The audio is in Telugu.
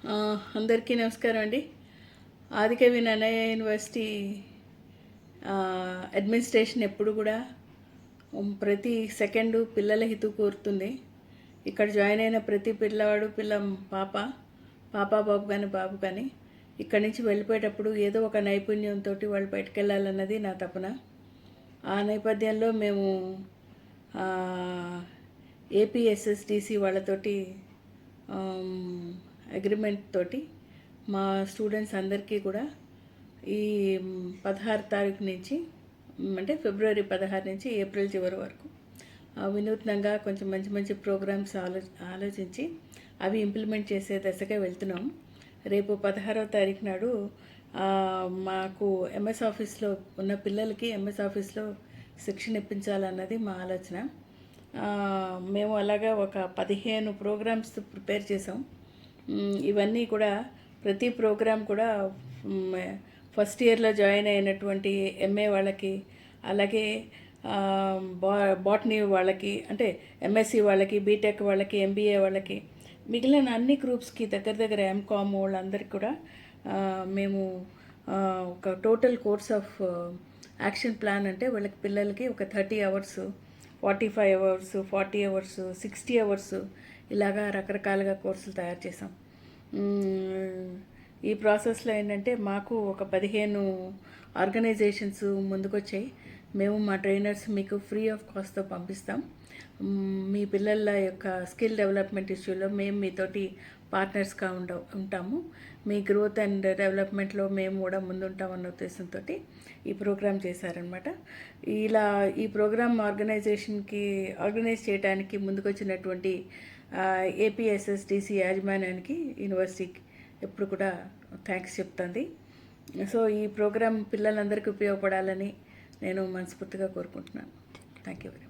అందరికీ నమస్కారం అండి. ఆదికవి నన్నయ్య యూనివర్సిటీ అడ్మినిస్ట్రేషన్ ఎప్పుడు కూడా ప్రతి సెకండు పిల్లల హితవు కోరుతుంది. ఇక్కడ జాయిన్ అయిన ప్రతి పిల్లవాడు పాప బాబు కానీ ఇక్కడి నుంచి వెళ్ళిపోయేటప్పుడు ఏదో ఒక నైపుణ్యంతో వాళ్ళు బయటకెళ్ళాలన్నది నా తపన. ఆ నేపథ్యంలో మేము ఏపీఎస్ఎస్డిసి వాళ్ళతోటి అగ్రిమెంట్ తోటి మా స్టూడెంట్స్ అందరికీ కూడా ఈ 16 తారీఖు నుంచి అంటే ఫిబ్రవరి 16 నుంచి ఏప్రిల్ చివరి వరకు వినూత్నంగా కొంచెం మంచి మంచి ప్రోగ్రామ్స్ ఆలోచించి అవి ఇంప్లిమెంట్ చేసే దశగా వెళ్తున్నాం. రేపు 16వ తారీఖు నాడు మాకు ఎంఎస్ ఆఫీస్లో ఉన్న పిల్లలకి ఎంఎస్ ఆఫీస్లో శిక్షణ ఇప్పించాలన్నది మా ఆలోచన. మేము అలాగా ఒక 15 ప్రోగ్రామ్స్ ప్రిపేర్ చేసాం. ఇవన్నీ కూడా ప్రతి ప్రోగ్రామ్ కూడా ఫస్ట్ ఇయర్లో జాయిన్ అయినటువంటి ఎంఏ వాళ్ళకి, అలాగే బాటనీ వాళ్ళకి, అంటే ఎంఎస్సి వాళ్ళకి, బీటెక్ వాళ్ళకి, ఎంబీఏ వాళ్ళకి, మిగిలిన అన్ని గ్రూప్స్కి దగ్గర ఎంకామ్ వాళ్ళందరికీ కూడా మేము ఒక total course of action plan అంటే వాళ్ళకి పిల్లలకి ఒక 30 అవర్స్, 45 అవర్స్, 40 అవర్స్, 60 అవర్స్ ఇలాగా రకరకాలుగా కోర్సులు తయారు చేసాం. ఈ ప్రాసెస్లో ఏంటంటే మాకు ఒక 15 ఆర్గనైజేషన్స్ ముందుకొచ్చాయి. మేము మా ట్రైనర్స్ మీకు ఫ్రీ ఆఫ్ కాస్ట్తో పంపిస్తాం. మీ పిల్లల యొక్క స్కిల్ డెవలప్మెంట్ ఇష్యూలో మేము మీతోటి పార్ట్నర్స్గా ఉంటాము. మీ గ్రోత్ అండ్ డెవలప్మెంట్లో మేము కూడా ముందుంటామన్న ఉద్దేశంతో ఈ ప్రోగ్రామ్ చేశారనమాట. ఈ ప్రోగ్రామ్ ఆర్గనైజ్ చేయడానికి ముందుకొచ్చినటువంటి ఏపీఎస్ఎస్డిసి యాజమాన్యానికి, యూనివర్సిటీకి ఎప్పుడు కూడా థ్యాంక్స్ చెప్తుంది. సో ఈ ప్రోగ్రామ్ పిల్లలందరికీ ఉపయోగపడాలని నేను మనస్ఫూర్తిగా కోరుకుంటున్నాను. Thank you very much.